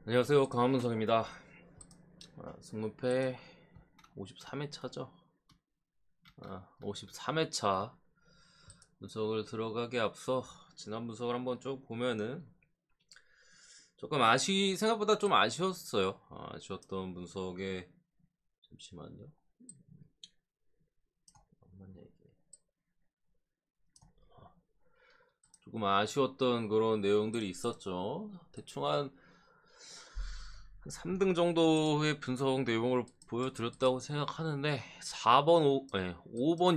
안녕하세요, 강한문성입니다. 승무패 53회차죠. 53회차 분석을 들어가기 앞서 지난 분석을 한번 쭉 보면은 조금 생각보다 좀 아쉬웠어요. 아쉬웠던 분석에 잠시만요. 조금 아쉬웠던 그런 내용들이 있었죠. 대충 한 3등 정도의 분석 내용을 보여드렸다고 생각하는데 5번,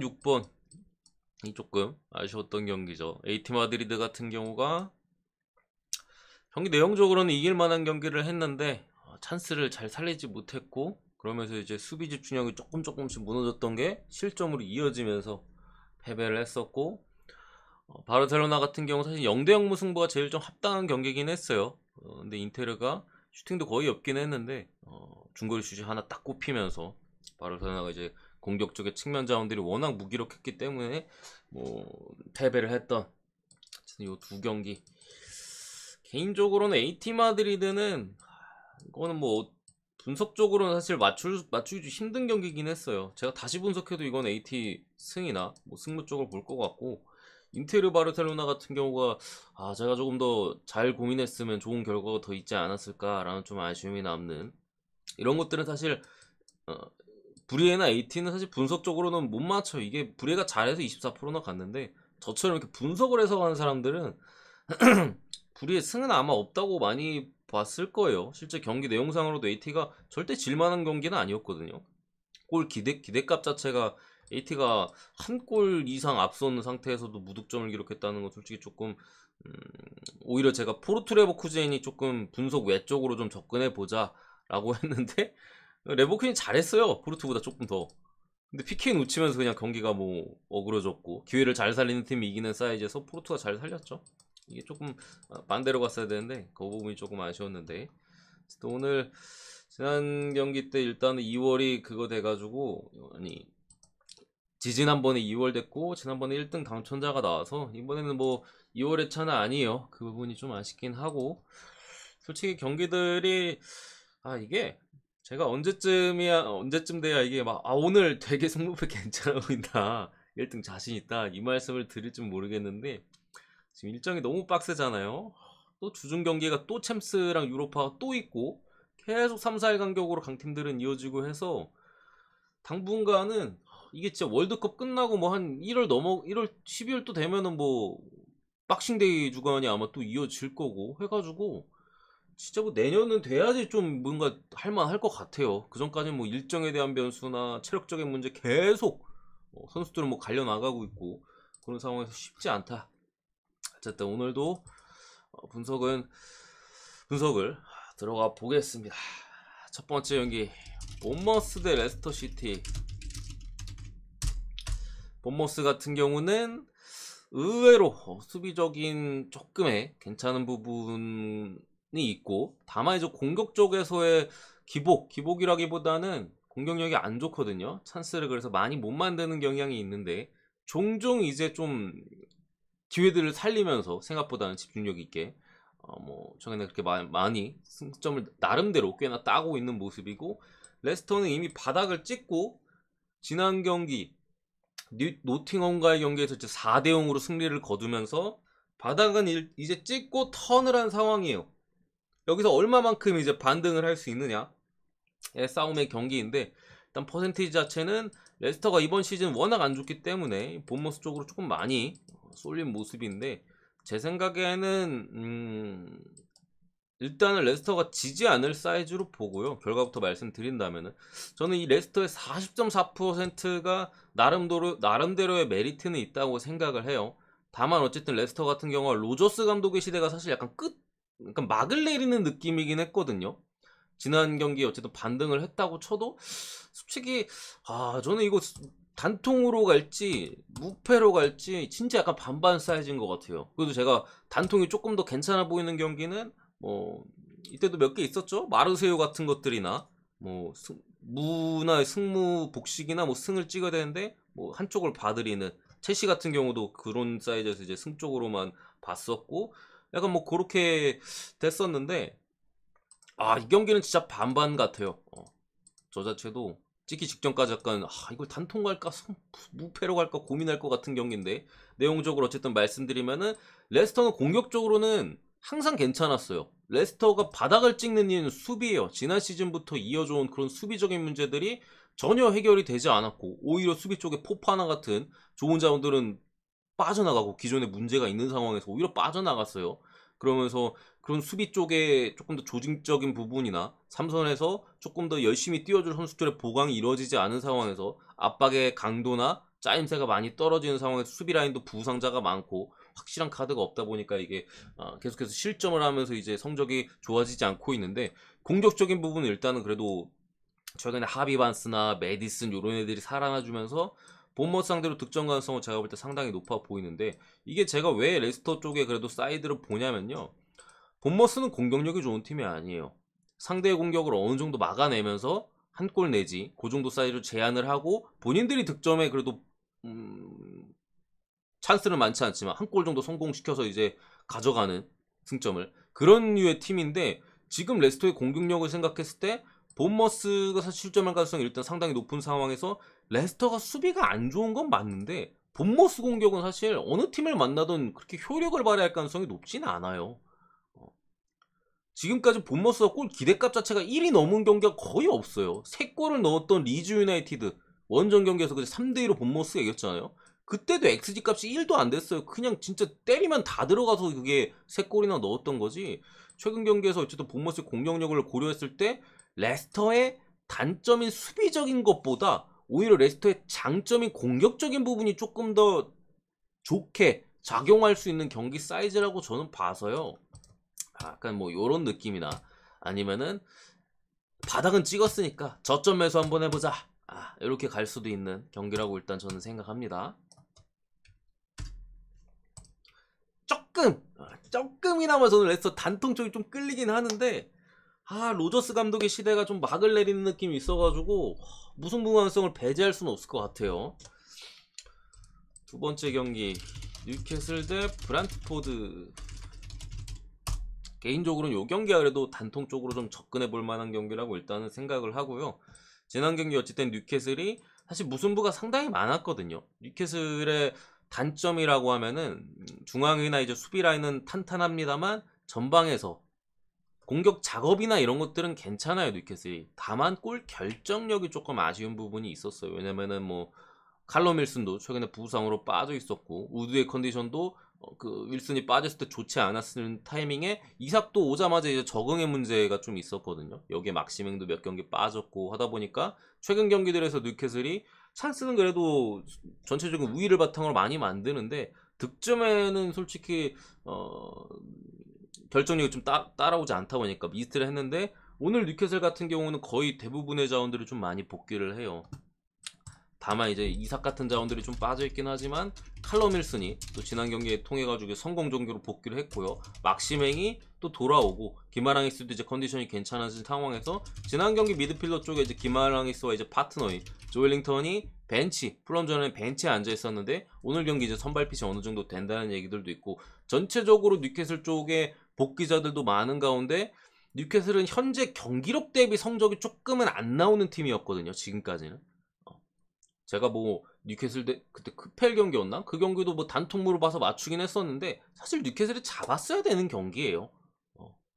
6번 이 조금 아쉬웠던 경기죠. AT 마드리드 같은 경우가 경기 내용적으로는 이길 만한 경기를 했는데 찬스를 잘 살리지 못했고, 그러면서 이제 수비 집중력이 조금씩 무너졌던 게 실점으로 이어지면서 패배를 했었고, 바르셀로나 같은 경우 사실 0대0 무승부가 제일 좀 합당한 경기긴 했어요. 근데 인테르가 슈팅도 거의 없긴 했는데 중거리 슛이 하나 딱 꼽히면서 바르셀로나가 이제 공격 쪽의 측면 자원들이 워낙 무기력했기 때문에 뭐 패배를 했던 이 두 경기. 개인적으로는 AT 마드리드는 이거는 뭐 분석적으로는 사실 맞추기 좀 힘든 경기긴 했어요. 제가 다시 분석해도 이건 AT 승이나 뭐 승부 쪽을 볼 것 같고, 인테르 바르셀로나 같은 경우가 제가 조금 더 잘 고민했으면 좋은 결과가 더 있지 않았을까라는 좀 아쉬움이 남는 이런 것들은 사실 어, 브리에나 AT는 사실 분석적으로는 못 맞춰. 이게 브리에가 잘해서 24%나 갔는데 저처럼 이렇게 분석을 해서 가는 사람들은 불의의 승은 아마 없다고 많이 봤을 거예요. 실제 경기 내용상으로도 AT가 절대 질만한 경기는 아니었거든요. 골 기대값 자체가 AT가 한 골 이상 앞서는 상태에서도 무득점을 기록했다는 건 솔직히 조금 음, 오히려 제가 포르투 레버쿠젠이 조금 분석 외적으로 좀 접근해 보자라고 했는데 레버쿠젠이 잘했어요. 포르투보다 조금 더. 근데 PK 놓치면서 그냥 경기가 뭐 어그러졌고, 기회를 잘 살리는 팀이 이기는 사이즈에서 포르투가 잘 살렸죠. 이게 조금 반대로 갔어야 되는데 그 부분이 조금 아쉬웠는데, 또 오늘 지난 경기 때 일단은 2월이 그거 돼가지고, 아니 지난번에 2월 됐고 지난번에 1등 당첨자가 나와서 이번에는 뭐 2월의 차는 아니에요. 그 부분이 좀 아쉽긴 하고, 솔직히 경기들이 이게 제가 언제쯤 돼야 이게 막 오늘 되게 승부패 괜찮아 보인다, 1등 자신 있다 이 말씀을 드릴지 모르겠는데, 지금 일정이 너무 빡세잖아요. 또 주중 경기가 또 챔스랑 유로파가 또 있고 계속 3, 4일 간격으로 강팀들은 이어지고 해서 당분간은 이게 진짜 월드컵 끝나고 뭐 한 1월 12월 또 되면은 뭐 박싱데이 주간이 아마 또 이어질 거고 해가지고 진짜 뭐 내년은 돼야지 좀 뭔가 할만할 것 같아요. 그 전까지는 뭐 일정에 대한 변수나 체력적인 문제 계속 선수들은 뭐 갈려 나가고 있고 그런 상황에서 쉽지 않다. 어쨌든 오늘도 분석을 들어가 보겠습니다. 첫 번째 경기, 본머스 대 레스터 시티. 본머스 같은 경우는 의외로 수비적인 조금의 괜찮은 부분이 있고, 다만 이제 공격 쪽에서의 기복이라기보다는 공격력이 안 좋거든요. 찬스를 그래서 많이 못 만드는 경향이 있는데, 종종 이제 좀 기회들을 살리면서 생각보다는 집중력 있게 뭐 최근에 그렇게 많이 승점을 나름대로 꽤나 따고 있는 모습이고, 레스터는 이미 바닥을 찍고 지난 경기 노팅엄과의 경기에서 이제 4대 0으로 승리를 거두면서 바닥은 이제 찍고 턴을 한 상황이에요. 여기서 얼마만큼 이제 반등을 할 수 있느냐의 싸움의 경기인데, 일단 퍼센티지 자체는 레스터가 이번 시즌 워낙 안 좋기 때문에 본머스 쪽으로 조금 많이 쏠린 모습인데, 제 생각에는 일단은 레스터가 지지 않을 사이즈로 보고요. 결과부터 말씀드린다면은 저는 이 레스터의 40.4%가 나름대로의 메리트는 있다고 생각을 해요. 다만 어쨌든 레스터 같은 경우가 로저스 감독의 시대가 사실 약간 막을 내리는 느낌이긴 했거든요. 지난 경기에 어쨌든 반등을 했다고 쳐도 솔직히 저는 이거 단통으로 갈지 무패로 갈지 진짜 약간 반반 사이즈인 것 같아요. 그래도 제가 단통이 조금 더 괜찮아 보이는 경기는 뭐 이때도 몇 개 있었죠. 마르세유 같은 것들이나 뭐 무나 승무 복식이나 뭐 승을 찍어야 되는데 뭐 한쪽을 봐드리는 첼시 같은 경우도 그런 사이즈에서 이제 승 쪽으로만 봤었고, 약간 뭐 그렇게 됐었는데, 이 경기는 진짜 반반 같아요. 저 자체도 찍기 직전까지 약간 이걸 단통 갈까 무패로 갈까 고민할 것 같은 경기인데, 내용적으로 어쨌든 말씀드리면은 레스터는 공격적으로는 항상 괜찮았어요. 레스터가 바닥을 찍는 이유는 수비예요. 지난 시즌부터 이어져온 그런 수비적인 문제들이 전혀 해결이 되지 않았고, 오히려 수비 쪽에 포파나 같은 좋은 자원들은 빠져나가고, 기존에 문제가 있는 상황에서 오히려 빠져나갔어요. 그러면서 그런 수비 쪽에 조금 더 조직적인 부분이나 삼선에서 조금 더 열심히 뛰어줄 선수들의 보강이 이루어지지 않은 상황에서 압박의 강도나 짜임새가 많이 떨어지는 상황에서 수비 라인도 부상자가 많고 확실한 카드가 없다 보니까 이게 계속해서 실점을 하면서 이제 성적이 좋아지지 않고 있는데, 공격적인 부분은 일단은 그래도 최근에 하비반스나 메디슨 이런 애들이 살아나주면서 본머스 상대로 득점 가능성은 제가 볼 때 상당히 높아 보이는데, 이게 제가 왜 레스터 쪽에 그래도 사이드를 보냐면요, 본머스는 공격력이 좋은 팀이 아니에요. 상대의 공격을 어느 정도 막아내면서 한 골 내지 그 정도 사이즈로 제한을 하고 본인들이 득점에 그래도 찬스는 많지 않지만 한 골 정도 성공시켜서 이제 가져가는 승점을, 그런 류의 팀인데, 지금 레스터의 공격력을 생각했을 때 본머스가 사실 실점할 가능성이 일단 상당히 높은 상황에서 레스터가 수비가 안 좋은 건 맞는데 본머스 공격은 사실 어느 팀을 만나든 그렇게 효력을 발휘할 가능성이 높지는 않아요. 지금까지 본머스가 골 기대값 자체가 1이 넘은 경기가 거의 없어요. 3골을 넣었던 리즈 유나이티드 원정 경기에서 3대2로 본머스가 이겼잖아요. 그때도 XG 값이 1도 안 됐어요. 그냥 진짜 때리면 다 들어가서 그게 3골이나 넣었던 거지. 최근 경기에서 어쨌든 본머스의 공격력을 고려했을 때 레스터의 단점인 수비적인 것보다 오히려 레스터의 장점인 공격적인 부분이 조금 더 좋게 작용할 수 있는 경기 사이즈라고 저는 봐서요. 약간 뭐 요런 느낌이나, 아니면은 바닥은 찍었으니까 저점 매수 한번 해보자, 이렇게 갈 수도 있는 경기라고 일단 저는 생각합니다. 조금이나마 저는 레스터 단통 쪽이 좀 끌리긴 하는데, 로저스 감독의 시대가 좀 막을 내리는 느낌이 있어가지고 무슨 무관성을 배제할 수는 없을 것 같아요. 두 번째 경기, 뉴캐슬 대 브란트포드. 개인적으로는 이 경기가 그래도 단통 쪽으로 좀 접근해 볼 만한 경기라고 일단은 생각을 하고요. 지난 경기 어쨌든 뉴캐슬이 사실 무승부가 상당히 많았거든요. 뉴캐슬의 단점이라고 하면은 중앙이나 이제 수비 라인은 탄탄합니다만 전방에서 공격 작업이나 이런 것들은 괜찮아요, 뉴캐슬이. 다만 골 결정력이 조금 아쉬운 부분이 있었어요. 왜냐면은 뭐 칼럼 윌슨도 최근에 부상으로 빠져 있었고, 우드의 컨디션도 그 윌슨이 빠졌을 때 좋지 않았을 타이밍에 이삭도 오자마자 이제 적응의 문제가 좀 있었거든요. 여기에 막시맹도 몇 경기 빠졌고 하다 보니까 최근 경기들에서 뉴캐슬이 찬스는 그래도 전체적인 우위를 바탕으로 많이 만드는데 득점에는 솔직히 결정력이 좀 따라오지 않다 보니까 미스를 했는데, 오늘 뉴캐슬 같은 경우는 거의 대부분의 자원들이 좀 많이 복귀를 해요. 다만 이제 이삭 같은 자원들이 좀 빠져있긴 하지만 칼럼 윌슨이 또 지난 경기에 통해가지고 성공 종교로 복귀를 했고요. 막시맹이 또 돌아오고 기마랑이스도 이제 컨디션이 괜찮아진 상황에서 지난 경기 미드필더 쪽에 이제 기마랑이스와 이제 파트너인 조엘링턴이 플럼전에 벤치에 앉아 있었는데, 오늘 경기 이제 선발pit이 어느 정도 된다는 얘기들도 있고, 전체적으로 뉴캐슬 쪽에 복귀자들도 많은 가운데 뉴캐슬은 현재 경기력 대비 성적이 조금은 안 나오는 팀이었거든요, 지금까지는. 제가 뭐 뉴캐슬 그때 크펠 경기였나? 그 경기도 뭐 단통으로 봐서 맞추긴 했었는데 사실 뉴캐슬이 잡았어야 되는 경기예요.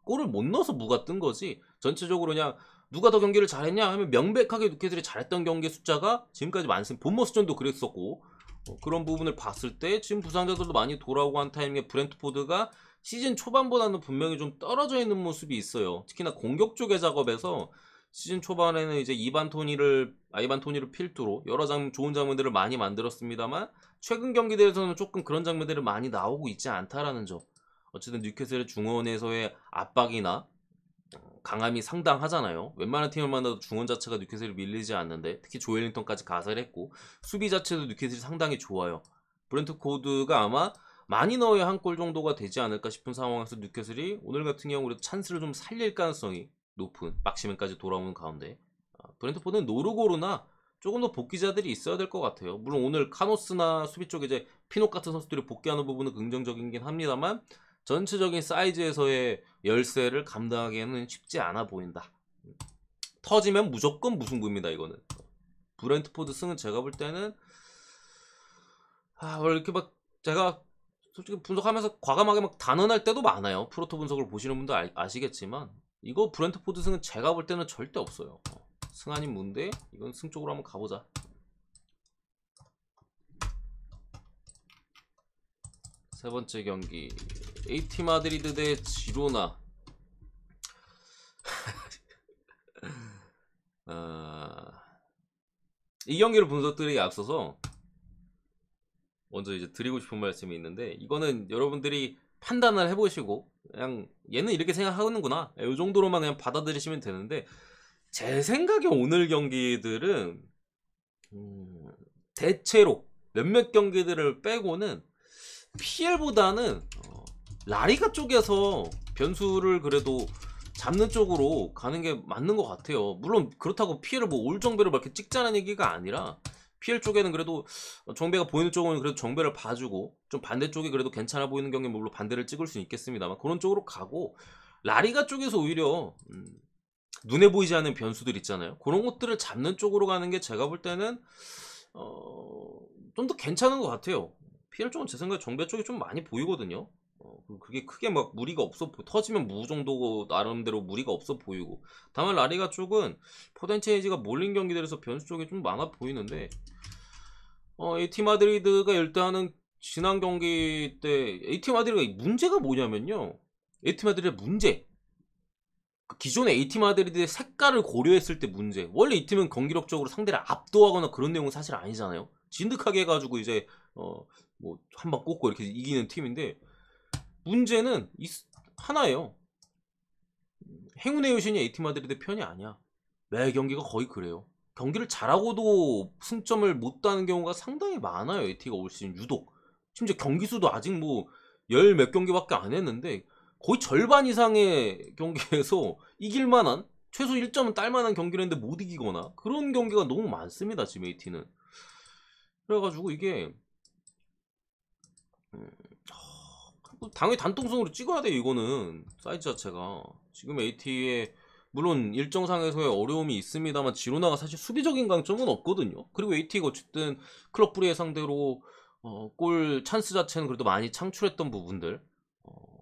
골을 못 넣어서 무가 뜬 거지. 전체적으로 그냥 누가 더 경기를 잘했냐 하면 명백하게 뉴캐슬이 잘했던 경기 숫자가 지금까지 많습니다. 본머스전도 그랬었고, 그런 부분을 봤을 때 지금 부상자들도 많이 돌아오고 한 타이밍에 브렌트포드가 시즌 초반보다는 분명히 좀 떨어져 있는 모습이 있어요. 특히나 공격 쪽의 작업에서 시즌 초반에는 이제 아이반 토니를 필두로 여러 좋은 장면들을 많이 만들었습니다만, 최근 경기들에서는 조금 그런 장면들이 많이 나오고 있지 않다라는 점. 어쨌든 뉴캐슬의 중원에서의 압박이나 강함이 상당하잖아요. 웬만한 팀을 만나도 중원 자체가 뉴캐슬을 밀리지 않는데, 특히 조엘링턴까지 가설했고, 수비 자체도 뉴캐슬이 상당히 좋아요. 브렌트포드가 아마 많이 넣어야 한 골 정도가 되지 않을까 싶은 상황에서 뉴캐슬이 오늘 같은 경우 그래도 찬스를 좀 살릴 가능성이 높은, 막시맨까지 돌아오는 가운데 브렌트포드는 노르고르나 조금 더 복귀자들이 있어야 될 것 같아요. 물론 오늘 카노스나 수비 쪽에 이제 피녹 같은 선수들이 복귀하는 부분은 긍정적이긴 합니다만, 전체적인 사이즈에서의 열세를 감당하기에는 쉽지 않아 보인다. 터지면 무조건 무승부입니다. 이거는 브렌트포드 승은 제가 볼 때는 원래 이렇게 막 제가 솔직히 분석하면서 과감하게 막 단언할 때도 많아요. 프로토 분석을 보시는 분도 아시겠지만 이거 브렌트포드 승은 제가 볼 때는 절대 없어요. 승 아닌 무인데 이건 승 쪽으로 한번 가보자. 세 번째 경기 AT 마드리드 대 지로나. 이 경기를 분석드리기 앞서서 먼저 이제 드리고 싶은 말씀이 있는데, 이거는 여러분들이 판단을 해보시고 그냥 얘는 이렇게 생각하는구나 이 정도로만 그냥 받아들이시면 되는데, 제 생각에 오늘 경기들은 대체로 몇몇 경기들을 빼고는 PL보다는 라리가 쪽에서 변수를 그래도 잡는 쪽으로 가는 게 맞는 것 같아요. 물론 그렇다고 PL을 뭐 올정배로 막 이렇게 찍자는 얘기가 아니라, PL 쪽에는 그래도 정배가 보이는 쪽은 그래도 정배를 봐주고, 좀 반대쪽이 그래도 괜찮아 보이는 경기는 물론 반대를 찍을 수 있겠습니다만 그런 쪽으로 가고, 라리가 쪽에서 오히려 눈에 보이지 않는 변수들 있잖아요. 그런 것들을 잡는 쪽으로 가는 게 제가 볼 때는 좀 더 괜찮은 것 같아요. PL 쪽은 제 생각에 정배 쪽이 좀 많이 보이거든요. 그게 크게 막 무리가 없어 터지면 무 정도고 나름대로 무리가 없어 보이고, 다만 라리가 쪽은 포텐체이지가 몰린 경기들에서 변수 쪽이 좀 많아 보이는데, AT 마드리드가 일단은 지난 경기 때 AT 마드리드가 문제가 뭐냐면요, AT 마드리드의 문제, 기존의 AT 마드리드의 색깔을 고려했을 때 문제, 원래 이 팀은 경기력적으로 상대를 압도하거나 그런 내용은 사실 아니잖아요. 진득하게 해가지고 이제 뭐 한 방 꽂고 이렇게 이기는 팀인데, 문제는 하나예요. 행운의 여신이 AT 마드리드 편이 아니야. 매 경기가 거의 그래요. 경기를 잘하고도 승점을 못 따는 경우가 상당히 많아요. AT가 올 시즌 유독. 심지어 경기 수도 아직 뭐 열 몇 경기밖에 안 했는데 거의 절반 이상의 경기에서 이길 만한, 최소 1점은 딸 만한 경기를 했는데 못 이기거나 그런 경기가 너무 많습니다. 지금 AT는. 그래가지고 이게 당연히 단통성으로 찍어야 돼요. 이거는 사이즈 자체가 지금 AT에 물론 일정상에서의 어려움이 있습니다만 지로나가 사실 수비적인 강점은 없거든요. 그리고 AT가 어쨌든 클럽 브리에 상대로 골 찬스 자체는 그래도 많이 창출했던 부분들,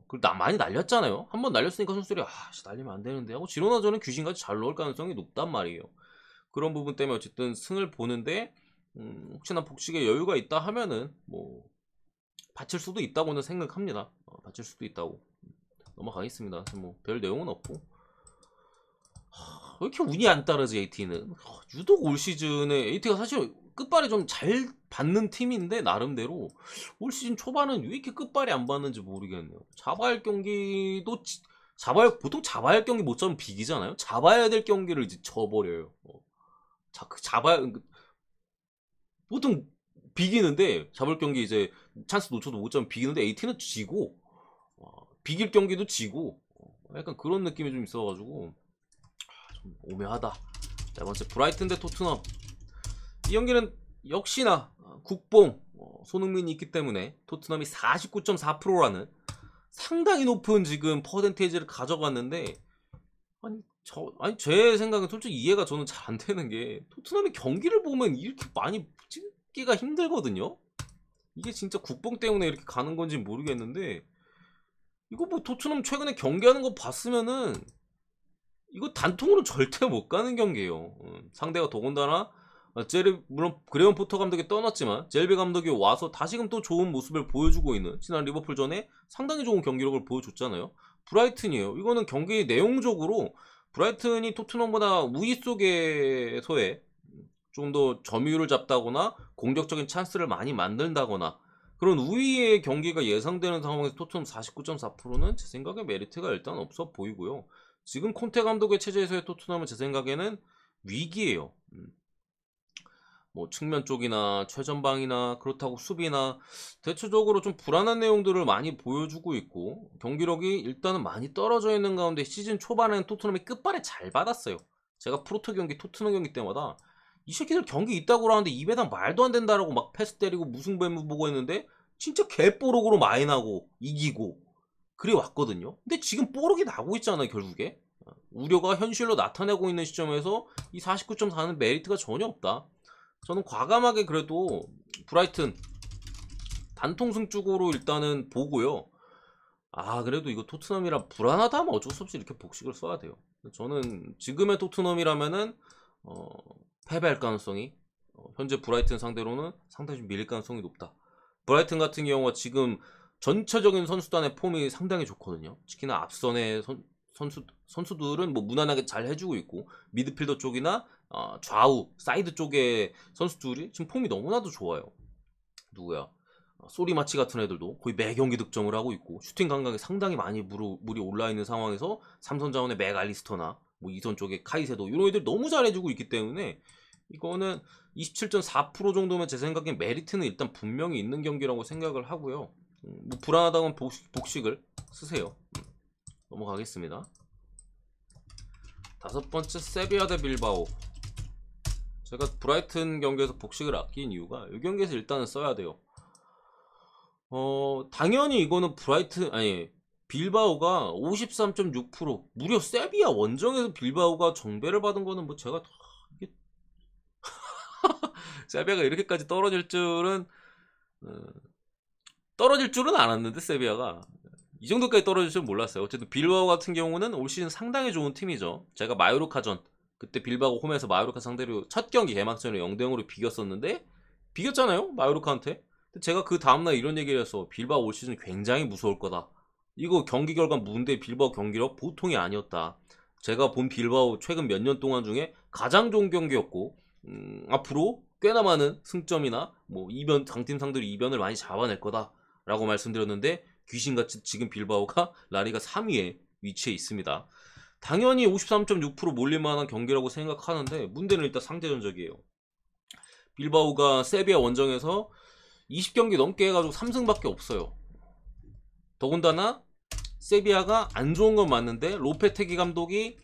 그리고 많이 날렸잖아요. 한번 날렸으니까 선수들이 날리면 안 되는데 하고 지로나전은 귀신같이 잘 넣을 가능성이 높단 말이에요. 그런 부분 때문에 어쨌든 승을 보는데, 혹시나 복식에 여유가 있다 하면은 뭐 받칠 수도 있다고는 생각합니다. 받칠 수도 있다고 넘어가겠습니다. 뭐 별 내용은 없고. 왜 이렇게 운이 안 따르지 AT는? 유독 올 시즌에 AT가 사실 끝발이 좀 잘 받는 팀인데 나름대로 올 시즌 초반은 왜 이렇게 끝발이 안 받는지 모르겠네요. 잡아야 할 경기도 보통 잡아야 할 경기 못 잡으면 비기잖아요. 잡아야 될 경기를 이제 져버려요. 보통 비기는데, 잡을 경기 이제 찬스 놓쳐도 못 잡으면 비기는데 AT는 지고, 비길 경기도 지고, 약간 그런 느낌이 좀 있어가지고 좀 오묘하다. 자, 번째 브라이튼 대 토트넘. 이 경기는 역시나 국뽕 손흥민이 있기 때문에 토트넘이 49.4%라는 상당히 높은 지금 퍼센테이지를 가져갔는데, 아니 제 생각은 솔직히 이해가 저는 잘 안 되는 게, 토트넘의 경기를 보면 이렇게 많이 찍기가 힘들거든요. 이게 진짜 국뽕 때문에 이렇게 가는 건지 모르겠는데, 이거 뭐 토트넘 최근에 경기하는 거 봤으면은 이거 단통으로 절대 못 가는 경기예요. 상대가 더군다나 물론 그레온 포터 감독이 떠났지만 젤비 감독이 와서 다시금 또 좋은 모습을 보여주고 있는, 지난 리버풀전에 상당히 좋은 경기력을 보여줬잖아요. 브라이튼이에요. 이거는 경기 내용적으로 브라이튼이 토트넘보다 우위 속에서의 좀 더 점유율을 잡다거나 공격적인 찬스를 많이 만든다거나 그런 우위의 경기가 예상되는 상황에서 토트넘 49.4%는 제 생각에 메리트가 일단 없어 보이고요. 지금 콘테 감독의 체제에서의 토트넘은 제 생각에는 위기예요. 뭐 측면 쪽이나 최전방이나 그렇다고 수비나 대체적으로 좀 불안한 내용들을 많이 보여주고 있고, 경기력이 일단은 많이 떨어져 있는 가운데 시즌 초반에는 토트넘이 끝발에 잘 받았어요. 제가 프로토 경기, 토트넘 경기 때마다 이 새끼들 경기 있다고 하는데 입에다 말도 안 된다라고 막 패스 때리고 무승부에 보고 했는데 진짜 개뽀록으로 많이 나고 이기고, 그래 왔거든요. 근데 지금 뽀록이 나고 있잖아요, 결국에. 우려가 현실로 나타내고 있는 시점에서 이 49.4는 메리트가 전혀 없다. 저는 과감하게 그래도 브라이튼 단통승 쪽으로 일단은 보고요. 그래도 이거 토트넘이라 불안하다 하면 어쩔 수 없이 이렇게 복식을 써야 돼요. 저는 지금의 토트넘이라면은 패배할 가능성이 현재 브라이튼 상대로는 상당히 좀 밀릴 가능성이 높다. 브라이튼 같은 경우가 지금 전체적인 선수단의 폼이 상당히 좋거든요. 특히나 앞선의 선수들은 뭐 무난하게 잘 해주고 있고, 미드필더 쪽이나 좌우 사이드 쪽의 선수들이 지금 폼이 너무나도 좋아요. 누구야? 소리마치 같은 애들도 거의 매 경기 득점을 하고 있고, 슈팅 감각이 상당히 많이 물이 올라 있는 상황에서 삼선 자원의 맥알리스터나 뭐 이선 쪽에 카이세도 이런 애들 너무 잘해주고 있기 때문에 이거는 27.4% 정도면 제 생각엔 메리트는 일단 분명히 있는 경기라고 생각을 하고요. 뭐 불안하다면 복식을 쓰세요. 넘어가겠습니다. 다섯 번째, 세비야 대 빌바오. 제가 브라이튼 경기에서 복식을 아낀 이유가 이 경기에서 일단은 써야 돼요. 당연히 이거는 빌바오가 53.6%, 무려 세비야 원정에서 빌바오가 정배를 받은 거는 뭐 제가 이게 세비야가 이렇게까지 떨어질 줄은 알았는데, 세비야가 이 정도까지 떨어질 줄 몰랐어요. 어쨌든 빌바오 같은 경우는 올 시즌 상당히 좋은 팀이죠. 제가 마요르카전, 그때 빌바오 홈에서 마요르카 상대로 첫 경기 개막전을 0대0으로 비겼었는데, 비겼잖아요, 마요르카한테. 근데 제가 그 다음날 이런 얘기를 해서 빌바오 올 시즌 굉장히 무서울 거다. 이거 경기 결과 문대 빌바오 경기력 보통이 아니었다. 제가 본 빌바오 최근 몇 년 동안 중에 가장 좋은 경기였고, 앞으로 꽤나 많은 승점이나 뭐 이변, 강팀 상들이 이변을 많이 잡아낼 거다 라고 말씀드렸는데, 귀신같이 지금 빌바오가 라리가 3위에 위치해 있습니다. 당연히 53.6% 몰릴만한 경기라고 생각하는데, 문제는 일단 상대전적이에요. 빌바오가 세비야 원정에서 20경기 넘게 해가지고 3승밖에 없어요. 더군다나 세비야가 안 좋은 건 맞는데 로페테기 감독이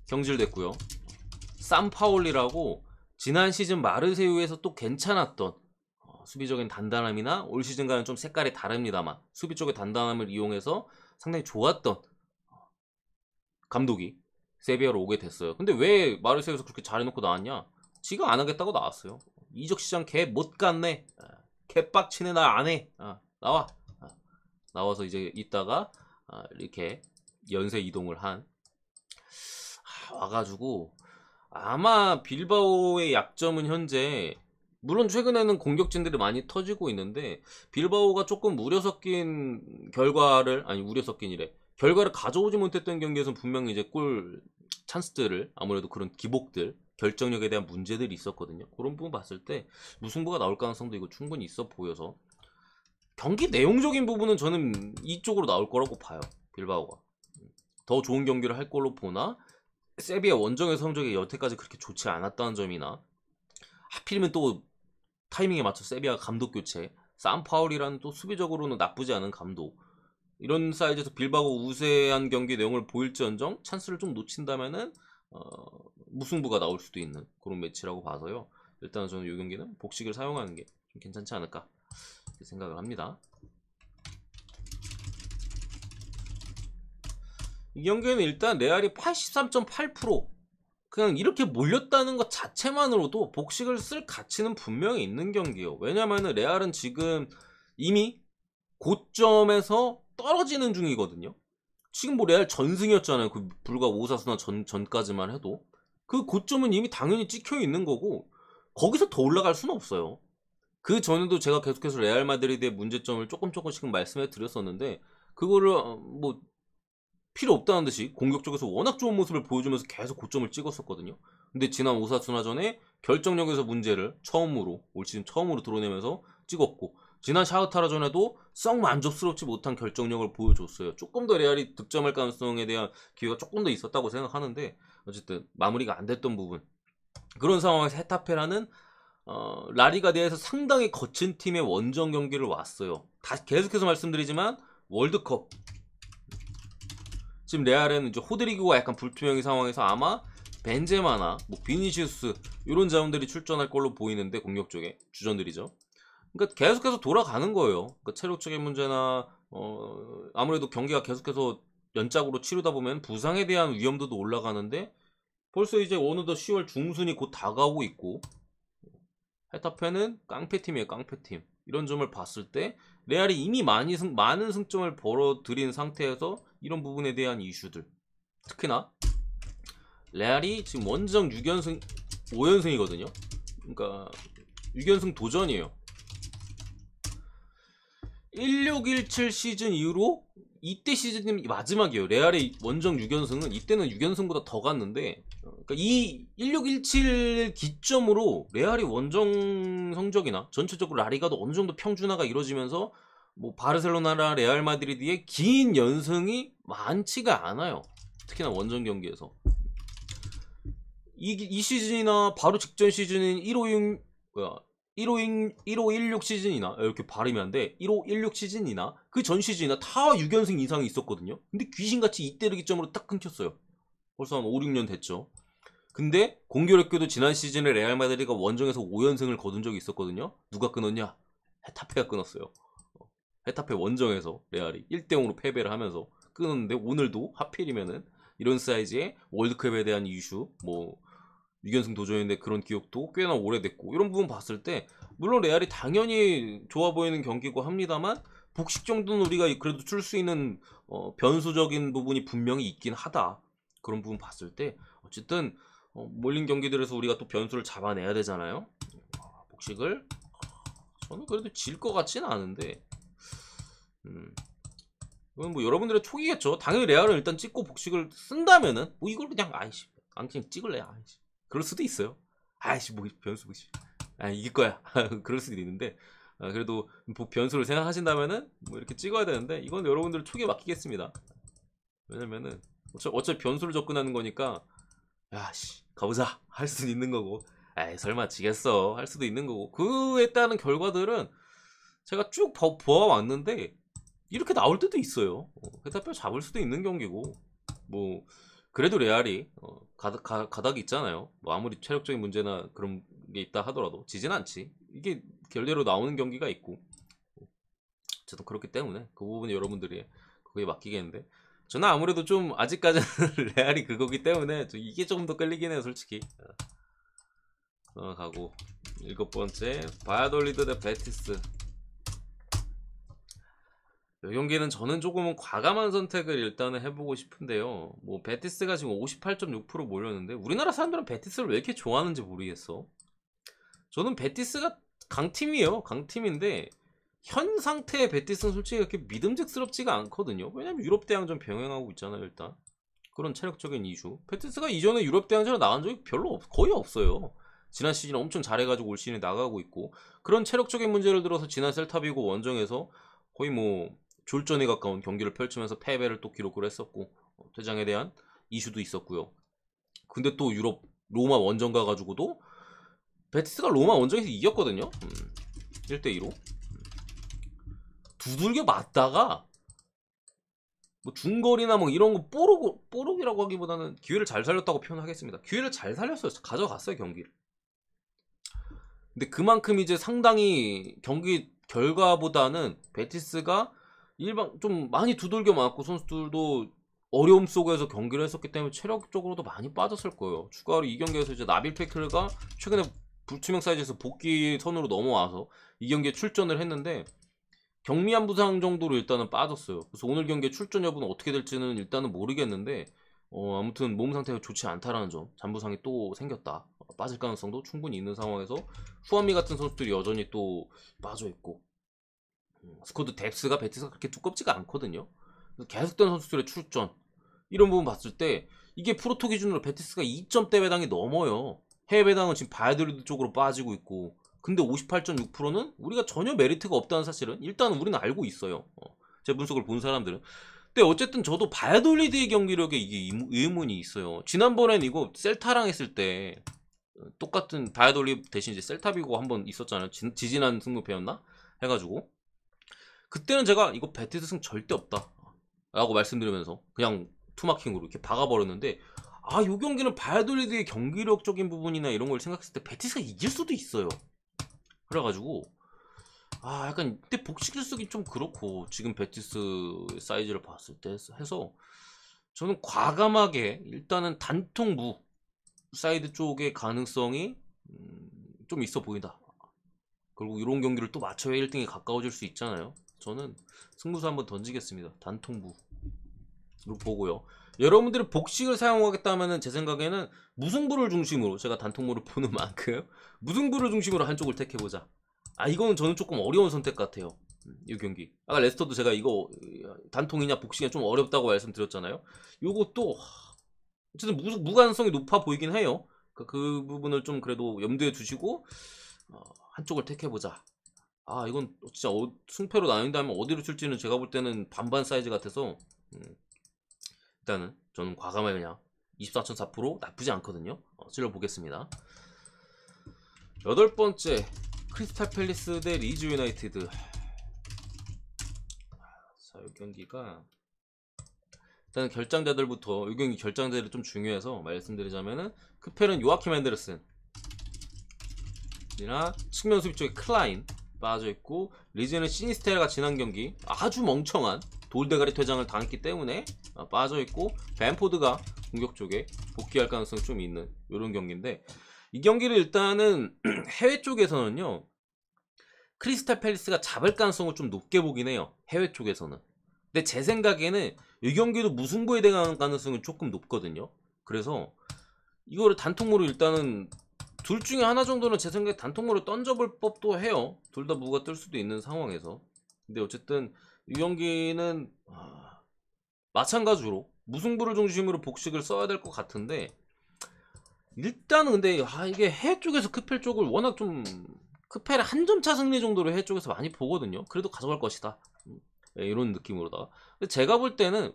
경질됐고요. 산파올리라고 지난 시즌 마르세유에서 또 괜찮았던 수비적인 단단함이나 올 시즌과는 좀 색깔이 다릅니다만 수비 쪽의 단단함을 이용해서 상당히 좋았던 감독이 세비야로 오게 됐어요. 근데 왜 마르세유에서 그렇게 잘해놓고 나왔냐? 지가 안 하겠다고 나왔어요. 이적 시장 개 못 갔네. 개 빡치네, 나 안 해. 나와. 나와서 이제 있다가 이렇게 연쇄 이동을 한 와가지고, 아마 빌바오의 약점은 현재, 물론 최근에는 공격진들이 많이 터지고 있는데, 빌바오가 조금 우려 섞인 결과를 가져오지 못했던 경기에서는 분명히 이제 골 찬스들을, 아무래도 그런 기복들, 결정력에 대한 문제들이 있었거든요. 그런 부분 봤을 때 무승부가 나올 가능성도 이거 충분히 있어 보여서, 경기 내용적인 부분은 저는 이쪽으로 나올 거라고 봐요. 빌바오가 더 좋은 경기를 할 걸로 보나, 세비야 원정의 성적이 여태까지 그렇게 좋지 않았다는 점이나, 하필이면 또 타이밍에 맞춰 세비야가 감독 교체, 산파울이라는 또 수비적으로는 나쁘지 않은 감독, 이런 사이즈에서 빌바오 우세한 경기 내용을 보일지언정 찬스를 좀 놓친다면은 무승부가 나올 수도 있는 그런 매치라고 봐서요. 일단은 저는 이 경기는 복식을 사용하는 게 좀 괜찮지 않을까 생각을 합니다. 이 경기는 일단 레알이 83.8%, 그냥 이렇게 몰렸다는 것 자체만으로도 복식을 쓸 가치는 분명히 있는 경기예요. 왜냐면은 레알은 지금 이미 고점에서 떨어지는 중이거든요. 지금 뭐 레알 전승이었잖아요. 그 불과 오사수나 전까지만 해도 그 고점은 이미 당연히 찍혀 있는 거고, 거기서 더 올라갈 수는 없어요. 그 전에도 제가 계속해서 레알 마드리드의 문제점을 조금씩 말씀해 드렸었는데, 그거를 뭐 필요 없다는 듯이 공격적에서 워낙 좋은 모습을 보여주면서 계속 고점을 찍었었거든요. 근데 지난 오사수나전에 결정력에서 문제를 올 시즌 처음으로 드러내면서 찍었고, 지난 샤흐타라전에도 썩 만족스럽지 못한 결정력을 보여줬어요. 조금 더 레알이 득점할 가능성에 대한 기회가 조금 더 있었다고 생각하는데, 어쨌든 마무리가 안 됐던 부분, 그런 상황에서 헤타페라는 라리가 내에서 상당히 거친 팀의 원정 경기를 왔어요. 계속해서 말씀드리지만 월드컵, 지금 레알에는 이제 호드리그가 약간 불투명한 상황에서 아마 벤제마나 뭐 비니시우스 이런 자원들이 출전할 걸로 보이는데, 공격 쪽에 주전들이죠. 그러니까 계속해서 돌아가는 거예요. 그러니까 체력적인 문제나 아무래도 경기가 계속해서 연짝으로 치르다 보면 부상에 대한 위험도도 올라가는데 벌써 이제 어느덧 10월 중순이 곧 다가오고 있고 헤타페는 깡패팀이에요. 깡패팀. 이런 점을 봤을 때 레알이 이미 많은 승점을 벌어들인 상태에서 이런 부분에 대한 이슈들, 특히나 레알이 지금 원정 6연승 5연승이거든요. 그러니까 6연승 도전이에요. 1617 시즌 이후로 이때 시즌이 마지막이에요. 레알의 원정 6연승은 이때는 6연승보다 더 갔는데, 그러니까 이 1617 기점으로 레알이 원정 성적이나 전체적으로 라리가도 어느 정도 평준화가 이루어지면서 뭐 바르셀로나나 레알 마드리드의 긴 연승이 많지가 않아요. 특히나 원정 경기에서. 이 시즌이나 바로 직전 시즌인 1516 시즌이나 이렇게 발음이 안 돼. 1516 시즌이나 그 전 시즌이나 다 6연승 이상이 있었거든요. 근데 귀신같이 이때를 기점으로 딱 끊겼어요. 벌써 한 5, 6년 됐죠. 근데 공교롭게도 지난 시즌에 레알 마드리드가 원정에서 5연승을 거둔 적이 있었거든요. 누가 끊었냐? 헤타페가 끊었어요. 헤타페 원정에서 레알이 1대0으로 패배를 하면서 끊었는데, 오늘도 하필이면은 이런 사이즈의 월드컵에 대한 이슈, 뭐 6연승 도전인데 그런 기억도 꽤나 오래됐고, 이런 부분 봤을 때 물론 레알이 당연히 좋아 보이는 경기고 합니다만 복식 정도는 우리가 그래도 줄 수 있는 변수적인 부분이 분명히 있긴 하다. 그런 부분 봤을 때 어쨌든 몰린 경기들에서 우리가 또 변수를 잡아내야 되잖아요. 복식을 저는 그래도 질 것 같지는 않은데, 이건 뭐 여러분들의 촉이겠죠. 당연히 레알은 일단 찍고 복식을 쓴다면은 뭐 이걸 그냥 아이씨 그냥 찍을래, 아이씨 그럴 수도 있어요. 아이씨 뭐 변수 복식 이길 거야 그럴 수도 있는데, 그래도 변수를 생각하신다면은 뭐 이렇게 찍어야 되는데, 이건 여러분들 촉에 맡기겠습니다. 왜냐면은 어차피 변수를 접근하는 거니까 야씨 가보자 할 수도 있는 거고, 에이 설마 지겠어 할 수도 있는 거고, 그에 따른 결과들은 제가 쭉 보아왔는데 이렇게 나올 때도 있어요. 헤타페 잡을 수도 있는 경기고, 뭐 그래도 레알이 가닥이 있잖아요. 뭐 아무리 체력적인 문제나 그런 게 있다 하더라도 지진 않지. 이게 결례로 나오는 경기가 있고, 어쨌든 그렇기 때문에 그 부분이 여러분들이 그거에 맡기겠는데, 저는 아무래도 좀 아직까지는 레알이 그거기 때문에 이게 조금 더 끌리긴 해요, 솔직히. 가고 7번째 바야돌리드 대 베티스. 이 경기는 저는 조금은 과감한 선택을 일단은 해보고 싶은데요. 뭐 베티스가 지금 58.6% 몰렸는데 우리나라 사람들은 베티스를 왜 이렇게 좋아하는지 모르겠어. 저는 베티스가 강팀이에요. 강팀인데 현 상태의 베티스는 솔직히 그렇게 믿음직스럽지가 않거든요. 왜냐면 유럽 대항전 병행하고 있잖아요. 일단 그런 체력적인 이슈, 베티스가 이전에 유럽 대항전에 나간 적이 거의 없어요. 지난 시즌 엄청 잘해가지고 올 시즌에 나가고 있고, 그런 체력적인 문제를 들어서 지난 셀타비고 원정에서 거의 뭐 졸전에 가까운 경기를 펼치면서 패배를 또 기록을 했었고, 퇴장에 대한 이슈도 있었고요. 근데 또 유럽 로마 원정 가가지고도 베티스가 로마 원정에서 이겼거든요. 1대2로 두들겨 맞다가 뭐 중거리나 뭐 이런 거 뽀록이라고 하기보다는 기회를 잘 살렸다고 표현하겠습니다. 기회를 잘 살렸어요. 가져갔어요, 경기를. 근데 그만큼 이제 상당히 경기 결과보다는 베티스가 일반 좀 많이 두들겨 맞고, 선수들도 어려움 속에서 경기를 했었기 때문에 체력적으로도 많이 빠졌을 거예요. 추가로 이 경기에서 이제 나빌 페크가 최근에 불투명 사이즈에서 복귀 선으로 넘어와서 이 경기에 출전을 했는데 경미한 부상 정도로 일단은 빠졌어요. 그래서 오늘 경기에 출전 여부는 어떻게 될지는 일단은 모르겠는데, 아무튼 몸 상태가 좋지 않다라는 점, 잔부상이 또 생겼다, 빠질 가능성도 충분히 있는 상황에서 후아미 같은 선수들이 여전히 또 빠져있고, 스쿼드 뎁스가 베티스가 그렇게 두껍지가 않거든요. 그래서 계속된 선수들의 출전, 이런 부분 봤을 때 이게 프로토 기준으로 베티스가 2점대 배당이 넘어요. 해외 배당은 지금 바이아돌리드 쪽으로 빠지고 있고, 근데 58.6%는 우리가 전혀 메리트가 없다는 사실은 일단 우리는 알고 있어요. 제 분석을 본 사람들은. 근데 어쨌든 저도 바야돌리드의 경기력에 이게 의문이 있어요. 지난번엔 이거 셀타랑 했을 때 똑같은 바야돌리드 대신 이제 셀타비고 한번 있었잖아요. 지지난 승부패였나? 해가지고 그때는 제가 이거 베티스 승 절대 없다 라고 말씀드리면서 그냥 투마킹으로 이렇게 박아버렸는데, 요 경기는 바야돌리드의 경기력적인 부분이나 이런 걸 생각했을 때 베티스가 이길 수도 있어요. 그래가지고 약간 근데 복식을 쓰긴 좀 그렇고 지금 베티스 사이즈를 봤을 때 해서 저는 과감하게 일단은 단통부 사이드 쪽의 가능성이 좀 있어 보인다. 그리고 이런 경기를 또 맞춰야 1등이 가까워질 수 있잖아요. 저는 승부수 한번 던지겠습니다. 단통부로 보고요. 여러분들이 복식을 사용하겠다면 제 생각에는 무승부를 중심으로, 제가 단통부를 보는 만큼 무승부를 중심으로 한쪽을 택해보자. 이거는 저는 조금 어려운 선택 같아요. 이 경기. 아까 레스터도 제가 이거 단통이냐 복식이냐 좀 어렵다고 말씀드렸잖아요. 요것도 어쨌든 무가능성이 높아 보이긴 해요. 그 부분을 좀 그래도 염두에 두시고 한쪽을 택해보자. 이건 진짜 승패로 나뉜다면 어디로 칠지는 제가 볼 때는 반반 사이즈 같아서 일단은 저는 과감하게 그냥 24.4% 나쁘지 않거든요. 찔러보겠습니다. 8번째 크리스탈 팰리스 대 리즈 유나이티드. 자, 이 경기가 일단 결장자들부터, 이 경기 결장자들이 좀 중요해서 말씀드리자면은 크펠은 요아킴 핸데르슨 이나 측면 수비 쪽에 클라인 빠져있고, 리즈는 시니스테라가 지난 경기 아주 멍청한 돌대가리 퇴장을 당했기 때문에 빠져있고, 벤포드가 공격 쪽에 복귀할 가능성이 좀 있는 이런 경기인데, 이 경기를 일단은 해외 쪽에서는요 크리스탈 팰리스가 잡을 가능성을 좀 높게 보긴 해요. 해외 쪽에서는. 근데 제 생각에는 이 경기도 무승부에 대한 가능성이 조금 높거든요. 그래서 이거를 단통으로 일단은 둘 중에 하나 정도는 제 생각에 단통으로 던져볼 법도 해요. 둘 다 무가 뜰 수도 있는 상황에서. 근데 어쨌든 이 경기는 마찬가지로 무승부를 중심으로 복식을 써야 될 것 같은데, 일단은 근데 이게 해외 쪽에서 크펠 쪽을 워낙 좀 크펠의 한 점 차 승리 정도로 해외 쪽에서 많이 보거든요. 그래도 가져갈 것이다. 이런 느낌으로다가. 근데 제가 볼 때는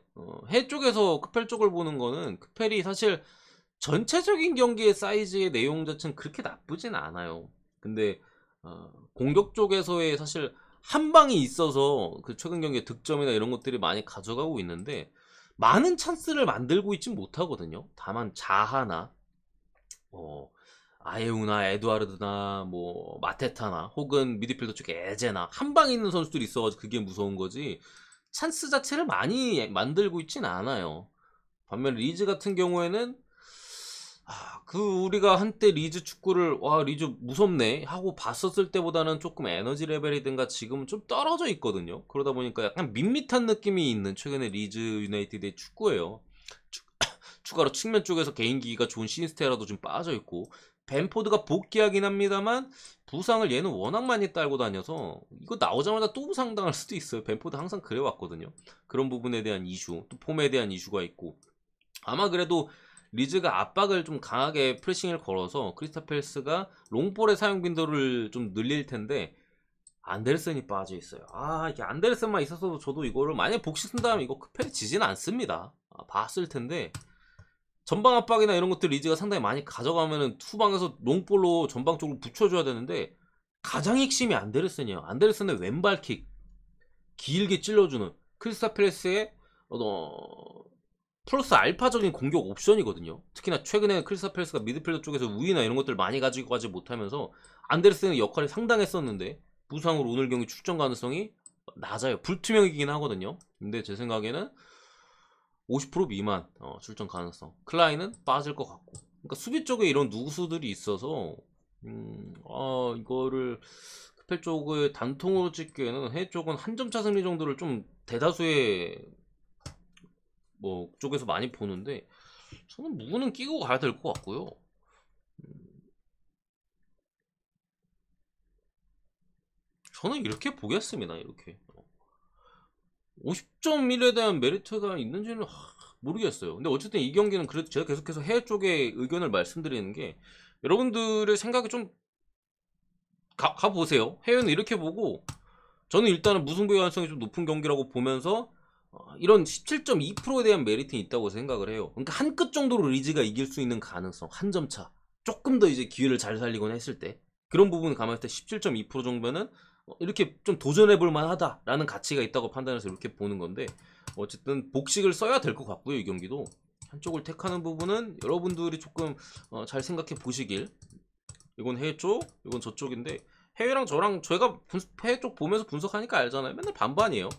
해외 쪽에서 크펠 쪽을 보는 거는, 크펠이 사실 전체적인 경기의 사이즈의 내용 자체는 그렇게 나쁘진 않아요. 근데 공격 쪽에서의 사실 한 방이 있어서 그 최근 경기의 득점이나 이런 것들이 많이 가져가고 있는데, 많은 찬스를 만들고 있진 못하거든요. 다만 자하나 아예우나 에드와르드나 뭐 마테타나 혹은 미드필더 쪽에 에제나 한 방에 있는 선수들이 있어가지고 그게 무서운 거지, 찬스 자체를 많이 만들고 있진 않아요. 반면 리즈 같은 경우에는 우리가 한때 리즈 축구를 리즈 무섭네 하고 봤었을 때보다는 조금 에너지 레벨이든가 지금은 좀 떨어져 있거든요. 그러다 보니까 약간 밋밋한 느낌이 있는 최근에 리즈 유나이티드의 축구예요. 추가로 측면 쪽에서 개인기가 좋은 시니스테라도 좀 빠져있고, 벤포드가 복귀하긴 합니다만 부상을 얘는 워낙 많이 딸고 다녀서 이거 나오자마자 또 부상당할 수도 있어요. 벤포드 항상 그래왔거든요. 그런 부분에 대한 이슈, 또 폼에 대한 이슈가 있고, 아마 그래도 리즈가 압박을 좀 강하게 프레싱을 걸어서 크리스탈 팰리스가 롱볼의 사용 빈도를 좀 늘릴 텐데, 안데르센이 빠져 있어요. 이게 안데르센만 있었어도 저도 이거를 만약에 복식 쓴다면 이거 크펠이 지지는 않습니다. 봤을 텐데, 전방 압박이나 이런 것들 리즈가 상당히 많이 가져가면은 투방에서 롱볼로 전방 쪽으로 붙여줘야 되는데, 가장 핵심이 안데르센이에요. 안데르센의 왼발킥 길게 찔러주는 크리스탈 팰리스의 플러스 알파적인 공격 옵션이거든요. 특히나 최근에 크리스탈 팰리스가 미드필더 쪽에서 우위나 이런 것들 많이 가지고 가지 못하면서 안데르센의 역할이 상당했었는데, 부상으로 오늘 경기 출전 가능성이 낮아요. 불투명이긴 하거든요. 근데 제 생각에는 50% 미만 출전 가능성. 클라인은 빠질 것 같고. 그러니까 수비 쪽에 이런 누수들이 있어서 이거를 크펠 쪽을 단통으로 찍기에는 해외 쪽은 한 점 차 승리 정도를 좀 대다수의 쪽에서 많이 보는데, 저는 무는 끼고 가야 될 것 같고요. 저는 이렇게 보겠습니다. 이렇게 50점 1에 대한 메리트가 있는지는 모르겠어요. 근데 어쨌든 이 경기는 그래도 제가 계속해서 해외 쪽의 의견을 말씀드리는 게, 여러분들의 생각이 좀 가보세요. 해외는 이렇게 보고, 저는 일단은 무승부 가능성이 좀 높은 경기라고 보면서 이런 17.2%에 대한 메리트는 있다고 생각을 해요. 그러니까 한 끗 정도로 리즈가 이길 수 있는 가능성, 한 점 차. 조금 더 이제 기회를 잘 살리거나 했을 때, 그런 부분을 감안했을 때 17.2% 정도면 이렇게 좀 도전해볼 만하다라는 가치가 있다고 판단해서 이렇게 보는 건데, 어쨌든 복식을 써야 될 것 같고요. 이 경기도 한쪽을 택하는 부분은 여러분들이 조금 잘 생각해 보시길. 이건 해외 쪽, 이건 저쪽인데, 해외랑 저랑 저희가 해외 쪽 보면서 분석하니까 알잖아요. 맨날 반반이에요.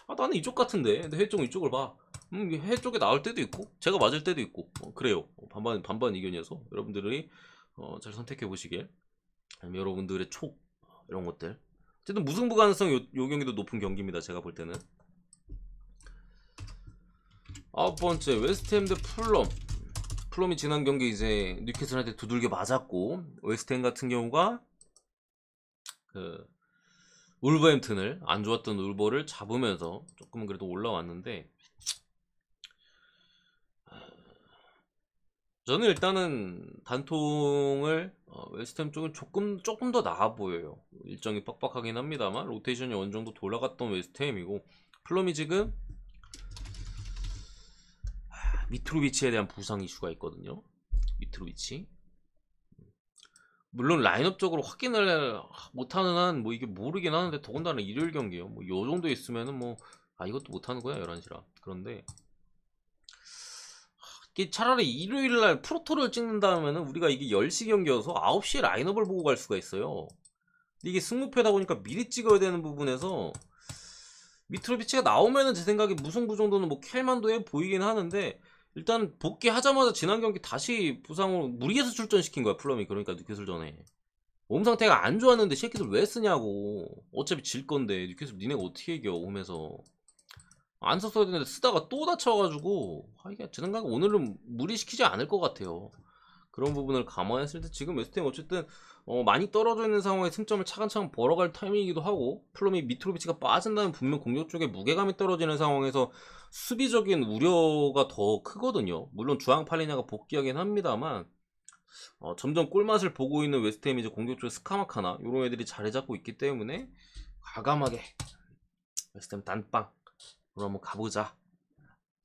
아 나는 이쪽 같은데 근데 해외 쪽은 이쪽을 봐. 해외 쪽에 나올 때도 있고 제가 맞을 때도 있고 그래요. 반반 의견이어서 여러분들이 잘 선택해 보시길. 아니면 여러분들의 촉 이런 것들. 어쨌든 무승부 가능성 요 경기도 높은 경기입니다. 제가 볼 때는. 9번째 웨스트햄 대 풀럼. 풀럼이 지난 경기 이제 뉴캐슬한테 두들겨 맞았고 웨스트햄 같은 경우가 그 울버햄튼을 안 좋았던 울버를 잡으면서 조금은 그래도 올라왔는데 저는 일단은 단통을 웨스트햄 쪽은 조금 더 나아 보여요. 일정이 빡빡하긴 합니다만 로테이션이 어느 정도 돌아갔던 웨스트햄이고 플럼이 지금 미트로비치에 대한 부상 이슈가 있거든요. 미트로비치. 물론 라인업적으로 확인을 못하는 한 뭐 이게 모르긴 하는데 더군다나 일요일 경기요. 뭐 요 정도 있으면은 뭐 이것도 못하는 거야 11시라. 그런데 이게 차라리 일요일날 프로토를 찍는다면은 우리가 이게 10시 경기여서 9시에 라인업을 보고 갈 수가 있어요. 근데 이게 승무패다 보니까 미리 찍어야 되는 부분에서 미트로비치가 나오면은 제 생각에 무승부 정도는 뭐 캘만도해 보이긴 하는데 일단 복귀하자마자 지난 경기 다시 부상으로 무리해서 출전시킨 거야 플럼이. 그러니까 뉴캐슬 전에 몸 상태가 안 좋았는데 새끼들 왜 쓰냐고. 어차피 질 건데 뉴캐슬 니네가 어떻게 이겨 오면서. 안 썼어야 되는데 쓰다가 또 다쳐가지고 이게 제 생각에 오늘은 무리시키지 않을 것 같아요. 그런 부분을 감안했을 때 지금 웨스트햄 어쨌든 많이 떨어져 있는 상황에 승점을 차근차근 벌어갈 타이밍이기도 하고 플럼이 미트로비치가 빠진다면 분명 공격 쪽에 무게감이 떨어지는 상황에서 수비적인 우려가 더 크거든요. 물론 주앙팔리냐가 복귀하긴 합니다만 점점 꿀맛을 보고 있는 웨스트햄이 이제 공격 쪽에 스카마카나 이런 애들이 자리 잡고 있기 때문에 과감하게 웨스트햄 단빵 그럼 한번 가보자.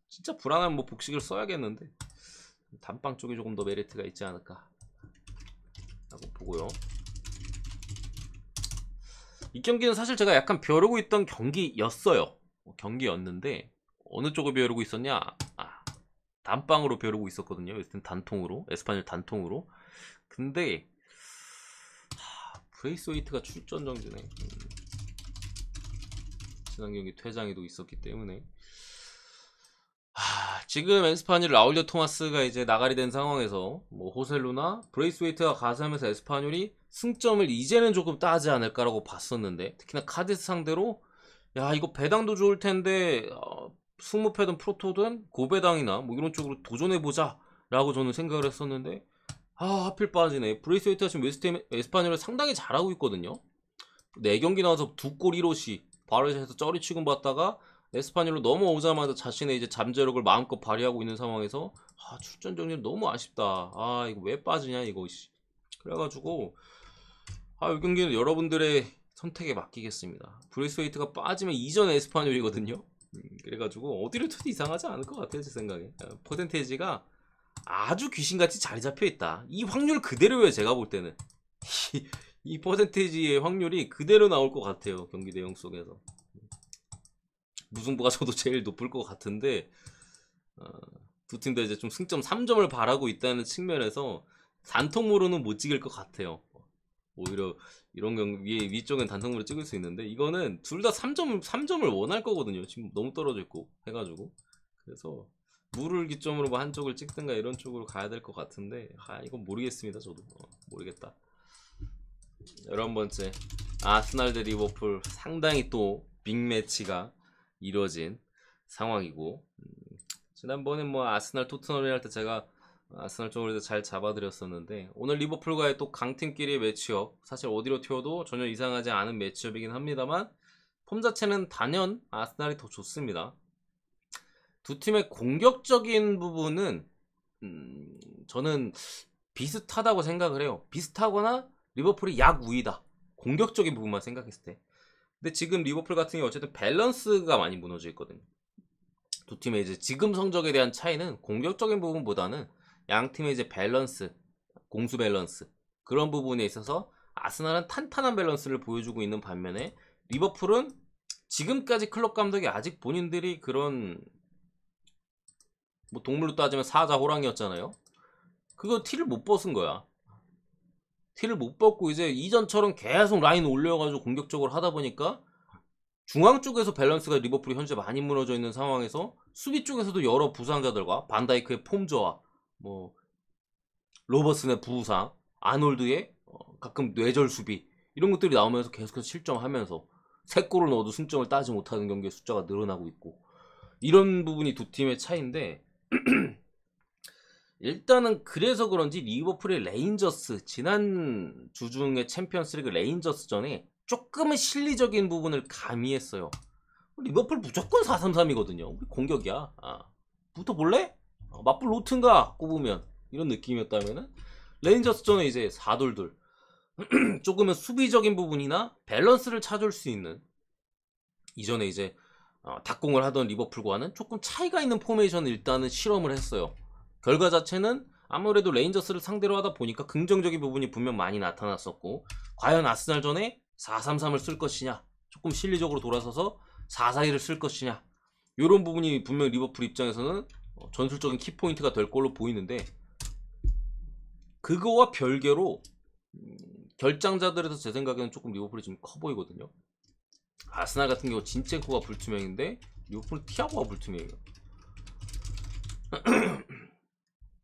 진짜 불안한 뭐 복식을 써야겠는데 단빵 쪽이 조금 더 메리트가 있지 않을까 라고 보고요. 이 경기는 사실 제가 약간 벼르고 있던 경기였어요. 경기였는데 어느 쪽을 벼르고 있었냐. 단빵으로 벼르고 있었거든요. 웨스트햄 단통으로, 에스파뇰 단통으로. 근데 브레이스웨이트가 출전 정지네. 지난 경기 퇴장에도 있었기 때문에 지금 에스파뇰 라울리오 토마스가 이제 나가리 된 상황에서 뭐 호셀루나 브레이스웨이트가 가세하면서 에스파뇰이 승점을 이제는 조금 따지 않을까라고 봤었는데 특히나 카디스 상대로 야 이거 배당도 좋을 텐데 승무패든 프로토든 고배당이나 뭐 이런 쪽으로 도전해보자 라고 저는 생각을 했었는데 하필 빠지네. 브레이스웨이트가 지금 웨스트햄 에스파뇰을 상당히 잘하고 있거든요. 4경기 나와서 2골 1호씩 바르샤에서 쩌리 취급받다가 에스파뇰로 넘어오자마자 자신의 이제 잠재력을 마음껏 발휘하고 있는 상황에서 출전 정리는 너무 아쉽다. 이거 왜 빠지냐 이거. 그래가지고 이 경기는 여러분들의 선택에 맡기겠습니다. 브레이스웨이트가 빠지면 이전 에스파뇰이거든요. 그래가지고 어디를 쳐도 이상하지 않을 것 같아요 제 생각에. 퍼센테이지가 아주 귀신같이 자리 잡혀있다. 이 확률 그대로예요 제가 볼 때는. 이 퍼센테이지의 확률이 그대로 나올 것 같아요 경기 내용 속에서. 무승부가 저도 제일 높을 것 같은데 두 팀 다 이제 좀 승점 3점을 바라고 있다는 측면에서 단통으로는 못 찍을 것 같아요. 오히려 이런 경기 위쪽은 단통으로 찍을 수 있는데 이거는 둘 다 3점을 원할 거거든요. 지금 너무 떨어져 있고 해가지고 그래서 물을 기점으로 뭐 한쪽을 찍든가 이런 쪽으로 가야 될 것 같은데 이건 모르겠습니다. 저도 모르겠다. 11번째 아스날 대 리버풀 상당히 또 빅매치가 이뤄진 상황이고 지난번에 뭐 아스날 토트넘을 할 때 제가 아스날 쪽으로 잘 잡아드렸었는데 오늘 리버풀과의 또 강팀끼리의 매치업 사실 어디로 튀어도 전혀 이상하지 않은 매치업이긴 합니다만 폼 자체는 단연 아스날이 더 좋습니다. 두 팀의 공격적인 부분은 저는 비슷하다고 생각을 해요. 비슷하거나 리버풀이 약우이다. 공격적인 부분만 생각했을 때. 근데 지금 리버풀 같은 경우 어쨌든 밸런스가 많이 무너져 있거든요. 두 팀의 이제 지금 성적에 대한 차이는 공격적인 부분보다는 양 팀의 이제 밸런스, 공수 밸런스 그런 부분에 있어서 아스날은 탄탄한 밸런스를 보여주고 있는 반면에 리버풀은 지금까지 클럽 감독이 아직 본인들이 그런 뭐 동물로 따지면 사자 호랑이였잖아요. 그거 티를 못 벗은 거야. 티를 못 벗고 이제 이전처럼 계속 라인 올려가지고 공격적으로 하다 보니까 중앙 쪽에서 밸런스가 리버풀이 현재 많이 무너져 있는 상황에서 수비 쪽에서도 여러 부상자들과 반다이크의 폼 저하, 뭐 로버슨의 부상, 아놀드의 가끔 뇌절 수비 이런 것들이 나오면서 계속해서 실점하면서 3골을 넣어도 승점을 따지 못하는 경기의 숫자가 늘어나고 있고, 이런 부분이 두 팀의 차이인데 일단은 그래서 그런지 리버풀의 레인저스, 지난 주중의 챔피언스리그 레인저스전에 조금은 실리적인 부분을 가미했어요. 리버풀 무조건 4-3-3이거든요. 우리 공격이야. 붙어볼래? 맞불 로튼가 꼽으면 이런 느낌이었다면은, 레인저스전에 이제 4-2-2 조금은 수비적인 부분이나 밸런스를 찾을 수 있는, 이전에 이제 닭공을 하던 리버풀과는 조금 차이가 있는 포메이션을 일단은 실험을 했어요. 결과 자체는 아무래도 레인저스를 상대로 하다 보니까 긍정적인 부분이 분명 많이 나타났었고, 과연 아스날전에 4-3-3을 쓸 것이냐, 조금 실리적으로 돌아서서 4-4-2를 쓸 것이냐, 이런 부분이 분명 리버풀 입장에서는 전술적인 키포인트가 될 걸로 보이는데, 그거와 별개로 결장자들에서 제 생각에는 조금 리버풀이 좀 커 보이거든요. 아스날 같은 경우 진첸코가 불투명인데 리버풀은 티아고가 불투명해요.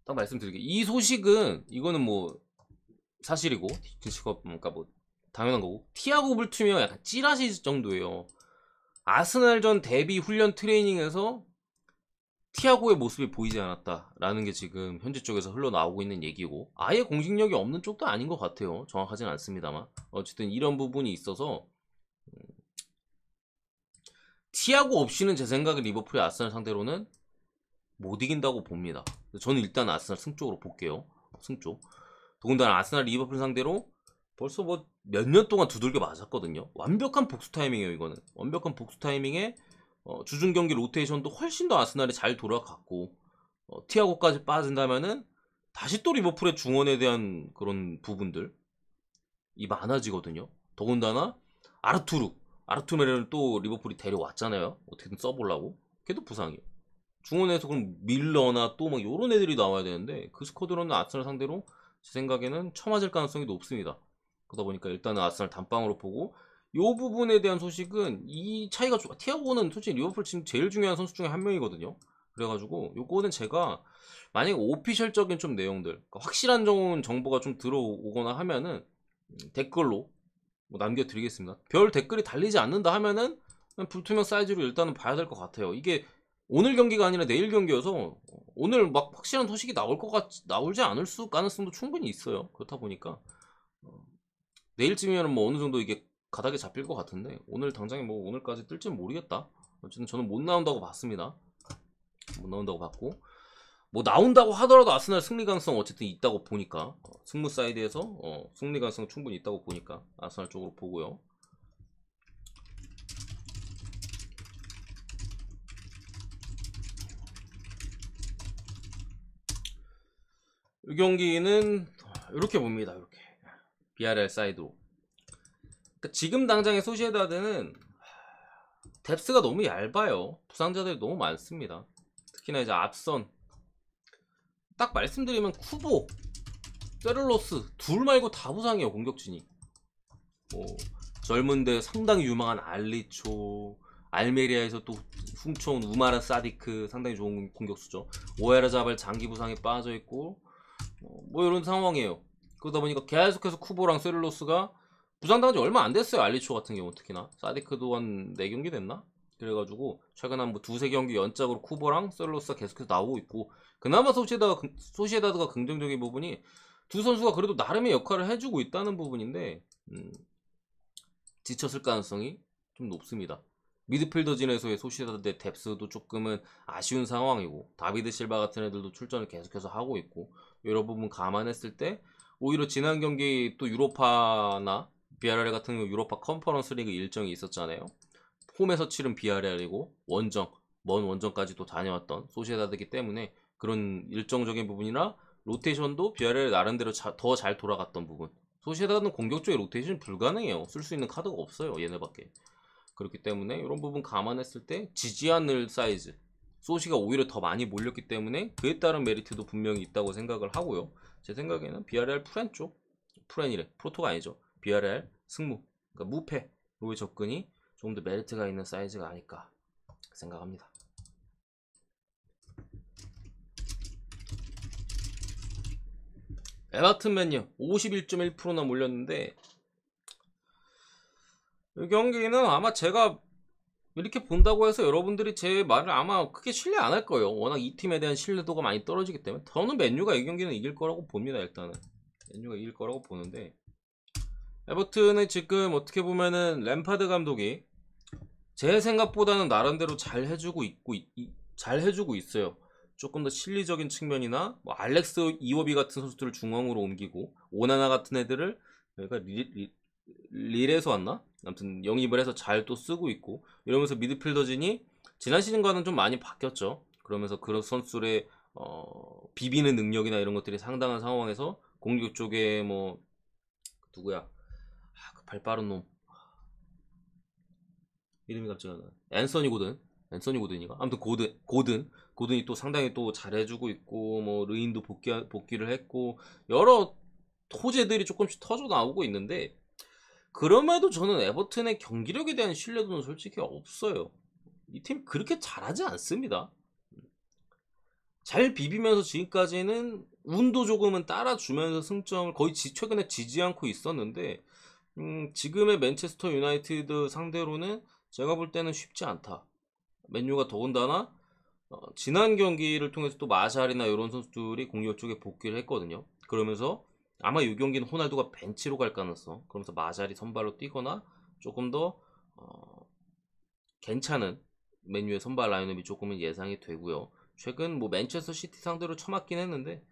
딱 말씀드릴게요. 이 소식은 이거는 뭐 사실이고 그러니까 뭐 당연한 거고, 티아고 불투명 약간 찌라시 정도예요. 아스날전 데뷔 훈련 트레이닝에서 티아고의 모습이 보이지 않았다라는 게 지금 현지 쪽에서 흘러나오고 있는 얘기고, 아예 공식력이 없는 쪽도 아닌 것 같아요. 정확하진 않습니다만 어쨌든 이런 부분이 있어서 티아고 없이는 제 생각에 리버풀이 아스날 상대로는 못 이긴다고 봅니다. 저는 일단 아스날 승쪽으로 볼게요. 승쪽. 더군다나 아스날 리버풀 상대로 벌써 뭐 몇 년 동안 두들겨 맞았거든요. 완벽한 복수 타이밍이에요. 이거는 완벽한 복수 타이밍에 주중 경기 로테이션도 훨씬 더 아스날이 잘 돌아갔고, 티아고까지 빠진다면은 다시 또 리버풀의 중원에 대한 그런 부분들이 많아지거든요. 더군다나 아르투르메를 또 리버풀이 데려왔잖아요. 어떻게든 써보려고. 걔도 부상이에요. 중원에서 그럼 밀러나 또 막 요런 애들이 나와야 되는데, 그 스쿼드로는 아스날 상대로 제 생각에는 처맞을 가능성이 높습니다. 그러다 보니까 일단은 아스날 단방으로 보고, 요 부분에 대한 소식은 이 차이가 티아고는 솔직히 리버풀 지금 제일 중요한 선수 중에 한 명이거든요. 그래가지고 요거는 제가 만약에 오피셜적인 좀 내용들, 그러니까 확실한 정보가 좀 들어오거나 하면은 댓글로 뭐 남겨드리겠습니다. 별 댓글이 달리지 않는다 하면은 그냥 불투명 사이즈로 일단은 봐야 될 것 같아요. 이게 오늘 경기가 아니라 내일 경기여서 오늘 막 확실한 소식이 나올지 않을 가능성도 충분히 있어요. 그렇다 보니까 내일쯤이면 뭐 어느 정도 이게 가닥에 잡힐 것 같은데, 오늘 당장에 뭐 오늘까지 뜰지는 모르겠다. 어쨌든 저는 못 나온다고 봤습니다. 못 나온다고 봤고, 뭐 나온다고 하더라도 아스날 승리 가능성 어쨌든 있다고 보니까, 승무 사이드에서 승리 가능성 충분히 있다고 보니까 아스날 쪽으로 보고요. 이 경기는 이렇게 봅니다. 이렇게 BRL 사이드로. 그러니까 지금 당장의 소시에다드는 뎁스가 너무 얇아요. 부상자들이 너무 많습니다. 특히나 이제 앞선 딱 말씀드리면 쿠보, 세를로스 둘 말고 다 부상이에요. 공격진이 뭐 젊은데 상당히 유망한 알리초, 알메리아에서 또 훔쳐온 우마라 사디크 상당히 좋은 공격수죠. 오야르자발 장기 부상에 빠져있고 뭐 이런 상황이에요. 그러다 보니까 계속해서 쿠보랑 세를로스가 부상당한 지 얼마 안 됐어요. 알리초 같은 경우 특히나. 사디크도 한 4경기 됐나? 그래가지고 최근 한 뭐 2-3경기 연짝으로 쿠보랑 셀로스가 계속해서 나오고 있고, 그나마 소시에다드가 긍정적인 부분이 두 선수가 그래도 나름의 역할을 해주고 있다는 부분인데, 지쳤을 가능성이 좀 높습니다. 미드필더진에서의 소시에다드의 뎁스도 조금은 아쉬운 상황이고, 다비드 실바 같은 애들도 출전을 계속해서 하고 있고, 이런 부분 감안했을 때 오히려 지난 경기 또 유로파나 BRL 같은 경우 유로파 컨퍼런스 리그 일정이 있었잖아요. 홈에서 치른 BRL이고 먼 원정까지도 다녀왔던 소시에다드이기 때문에 그런 일정적인 부분이나 로테이션도 BRL 나름대로 더 잘 돌아갔던 부분. 소시에다드는 공격적인 로테이션 불가능해요. 쓸 수 있는 카드가 없어요. 얘네밖에. 그렇기 때문에 이런 부분 감안했을 때 지지 않을 사이즈, 소시가 오히려 더 많이 몰렸기 때문에 그에 따른 메리트도 분명히 있다고 생각을 하고요. 제 생각에는 BRL 프렌 쪽 프로이래 프로토가 아니죠. BRL 승무, 그러니까 무패로의 접근이 조금 더 메리트가 있는 사이즈가 아닐까 생각합니다. 에버튼 맨유 51.1%나 몰렸는데 이 경기는 아마 제가 이렇게 본다고 해서 여러분들이 제 말을 아마 크게 신뢰 안 할 거예요. 워낙 이 팀에 대한 신뢰도가 많이 떨어지기 때문에 저는 맨유가 이 경기는 이길 거라고 봅니다. 일단은 맨유가 이길 거라고 보는데 에버튼은 지금 어떻게 보면은 램파드 감독이 제 생각보다는 나름대로 잘 해주고 있어요. 조금 더 실리적인 측면이나 뭐 알렉스 이워비 같은 선수들을 중앙으로 옮기고 오나나 같은 애들을 그러니까 릴에서 왔나? 아무튼 영입을 해서 잘 또 쓰고 있고 이러면서 미드필더진이 지난 시즌과는 좀 많이 바뀌었죠. 그러면서 그런 선수들의 비비는 능력이나 이런 것들이 상당한 상황에서 공격 쪽에 뭐 누구야? 그 발 빠른 놈 이름이 갑자기 안 나. 앤서니 고든이가 아무튼 고든이 또 상당히 또 잘해주고 있고 뭐 르인도 복귀를 했고 여러 호재들이 조금씩 터져 나오고 있는데 그럼에도 저는 에버튼의 경기력에 대한 신뢰도는 솔직히 없어요. 이 팀 그렇게 잘하지 않습니다. 잘 비비면서 지금까지는 운도 조금은 따라주면서 승점을 거의 최근에 지지 않고 있었는데 지금의 맨체스터 유나이티드 상대로는 제가 볼 때는 쉽지 않다. 맨유가 더군다나 지난 경기를 통해서 또 마샬이나 이런 선수들이 공격 쪽에 복귀를 했거든요. 그러면서 아마 이 경기는 호날두가 벤치로 갈 가능성, 그러면서 마샬이 선발로 뛰거나 조금 더 괜찮은 맨유의 선발 라인업이 조금은 예상이 되고요. 최근 뭐 맨체스터 시티 상대로 처맞긴 했는데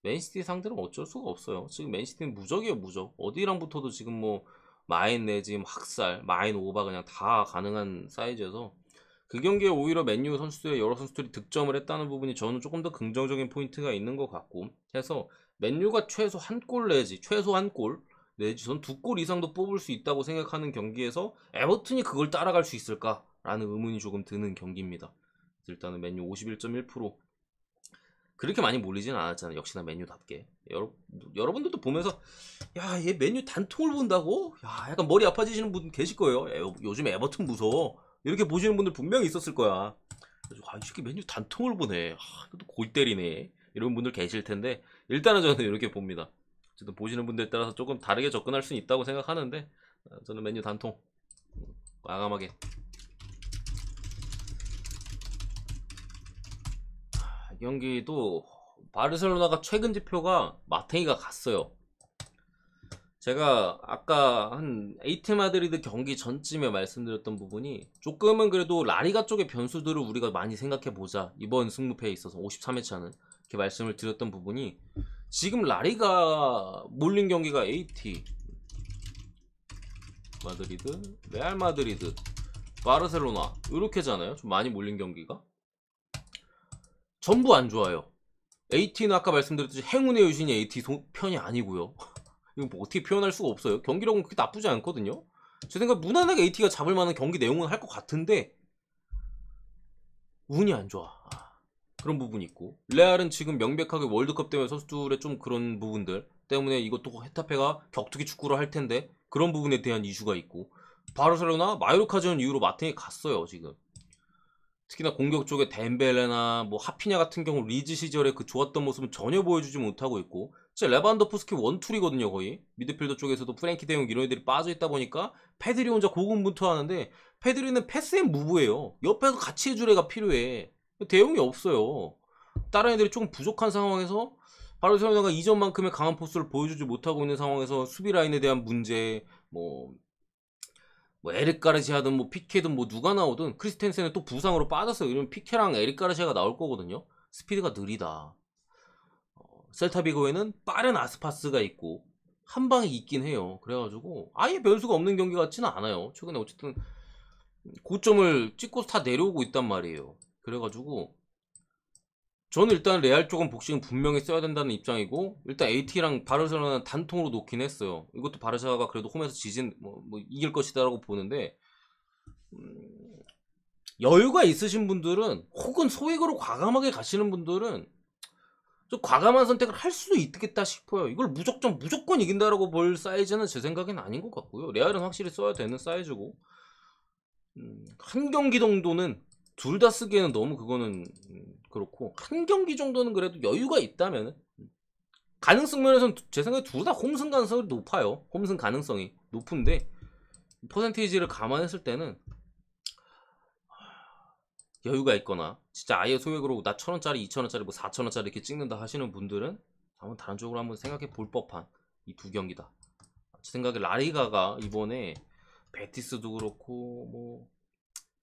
맨시티 상대로 어쩔 수가 없어요. 지금 맨시티는 무적이에요, 무적. 어디랑 붙어도 지금 뭐 마인 내지 학살, 마인 오바 그냥 다 가능한 사이즈여서 그 경기에 오히려 맨유 선수들의 여러 선수들이 득점을 했다는 부분이 저는 조금 더 긍정적인 포인트가 있는 것 같고 해서 맨유가 최소 한 골 내지 전 2골 이상도 뽑을 수 있다고 생각하는 경기에서 에버튼이 그걸 따라갈 수 있을까라는 의문이 조금 드는 경기입니다. 일단은 맨유 51.1% 그렇게 많이 몰리진 않았잖아요. 역시나 맨유답게. 여러분들도 보면서 야, 얘 맨유 단통을 본다고? 야, 약간 머리 아파지시는 분 계실 거예요. 요즘 에버튼 무서워. 이렇게 보시는 분들 분명히 있었을 거야. 그래서 이 새끼 맨유 단통을 보네. 또 골 때리네. 이런 분들 계실 텐데 일단은 저는 이렇게 봅니다. 어쨌든 보시는 분들에 따라서 조금 다르게 접근할 수는 있다고 생각하는데 저는 맨유 단통 과감하게. 경기도 바르셀로나가 최근 지표가 마탱이가 갔어요. 제가 아까 한 에이티 마드리드 경기 전쯤에 말씀드렸던 부분이 조금은 그래도 라리가 쪽의 변수들을 우리가 많이 생각해보자. 이번 승무패에 있어서 53회차는 이렇게 말씀을 드렸던 부분이 지금 라리가 몰린 경기가 에이티 마드리드, 레알 마드리드, 바르셀로나 이렇게잖아요. 좀 많이 몰린 경기가 전부 안 좋아요. AT는 아까 말씀드렸듯이 행운의 여신이 AT 편이 아니고요. 이거 뭐 어떻게 표현할 수가 없어요. 경기력은 그렇게 나쁘지 않거든요. 제 생각 무난하게 AT가 잡을 만한 경기 내용은 할 것 같은데 운이 안 좋아. 그런 부분이 있고 레알은 지금 명백하게 월드컵 때문에 선수들의 좀 그런 부분들 때문에 이것도 헤타페가 격투기 축구를 할 텐데 그런 부분에 대한 이슈가 있고 바르셀로나 마요르카전 이후로 마탱이 갔어요 지금. 특히나 공격 쪽에 덴벨레나 뭐 하피냐 같은 경우 리즈 시절에 그 좋았던 모습은 전혀 보여주지 못하고 있고 진짜 레반도프스키 원툴이거든요 거의. 미드필더 쪽에서도 프랭키 데용 이런 애들이 빠져있다 보니까 페드리 혼자 고군분투하는데 페드리는 패스앤 무브예요. 옆에서 같이 해줄 애가 필요해. 대용이 없어요. 다른 애들이 조금 부족한 상황에서 바르셀로나가 이전만큼의 강한 포스를 보여주지 못하고 있는 상황에서 수비 라인에 대한 문제 뭐 에릭 가르시아든 뭐 피케든 뭐 누가 나오든 크리스텐센은 또 부상으로 빠졌어요. 이러면 피케랑 에릭 가르시아가 나올 거거든요. 스피드가 느리다. 셀타비고에는 빠른 아스파스가 있고 한 방이 있긴 해요. 그래가지고 아예 변수가 없는 경기 같지는 않아요. 최근에 어쨌든 고점을 찍고 다 내려오고 있단 말이에요. 그래가지고 저는 일단 레알 쪽은 복싱은 분명히 써야 된다는 입장이고 일단 AT랑 바르셀로나는 단통으로 놓긴 했어요. 이것도 바르샤가 그래도 홈에서 뭐 이길 것이다라고 보는데 여유가 있으신 분들은 혹은 소액으로 과감하게 가시는 분들은 좀 과감한 선택을 할 수도 있겠다 싶어요. 이걸 무조건 이긴다라고 볼 사이즈는 제 생각엔 아닌 것 같고요. 레알은 확실히 써야 되는 사이즈고, 한 경기 정도는 둘 다 쓰기에는 너무 그거는 그렇고, 한 경기 정도는 그래도 여유가 있다면 가능성 면에서는 제 생각에 둘 다 홈승 가능성이 높아요. 홈승 가능성이 높은데 퍼센테이지를 감안했을 때는 여유가 있거나 진짜 아예 소액으로 나 1,000원짜리 2,000원짜리 뭐 4,000원짜리 이렇게 찍는다 하시는 분들은 한번 다른 쪽으로 한번 생각해 볼 법한 이 두 경기다. 제 생각에 라리가가 이번에 베티스도 그렇고 뭐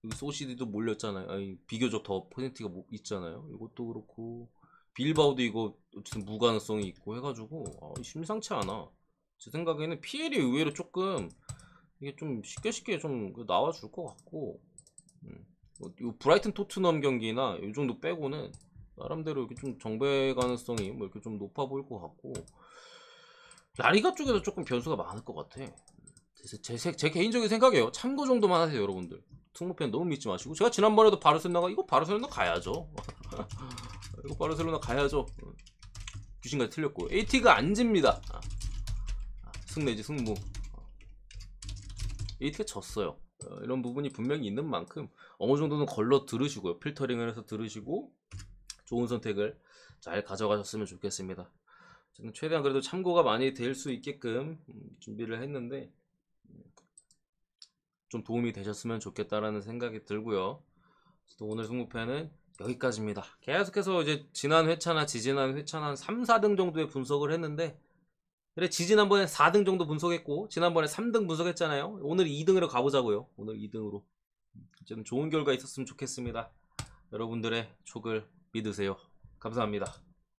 여기 소시디도 몰렸잖아요. 아니, 비교적 더 퍼센티가 있잖아요. 이것도 그렇고 빌바오도 이거 어쨌든 무가능성이 있고 해가지고 심상치 않아. 제 생각에는 PL이 의외로 조금 이게 좀 쉽게 좀 나와줄 것 같고, 이 브라이튼 토트넘 경기나 이 정도 빼고는 나름대로 이렇게 좀 정배 가능성이 뭐 이렇게 좀 높아 보일 것 같고, 라리가 쪽에서 조금 변수가 많을 것 같아. 제 개인적인 생각이에요. 참고 정도만 하세요, 여러분들. 승부편 너무 믿지 마시고. 제가 지난번에도 바르셀로나가 이거 바르셀로나 가야죠. 이거 바르셀로나 가야죠. 귀신같이 틀렸고 AT가 안 집니다. 승 내지 승무. AT가 졌어요. 이런 부분이 분명히 있는 만큼 어느 정도는 걸러 들으시고요. 필터링을 해서 들으시고 좋은 선택을 잘 가져가셨으면 좋겠습니다. 저는 최대한 그래도 참고가 많이 될 수 있게끔 준비를 했는데 좀 도움이 되셨으면 좋겠다라는 생각이 들고요. 또 오늘 승부패는 여기까지입니다. 계속해서 이제 지난 회차나 지지난 회차나 한 3, 4등 정도의 분석을 했는데, 그래 지지난번에 4등 정도 분석했고 지난번에 3등 분석했잖아요. 오늘 2등으로 가보자고요. 오늘 2등으로 좀 좋은 결과 있었으면 좋겠습니다. 여러분들의 촉을 믿으세요. 감사합니다.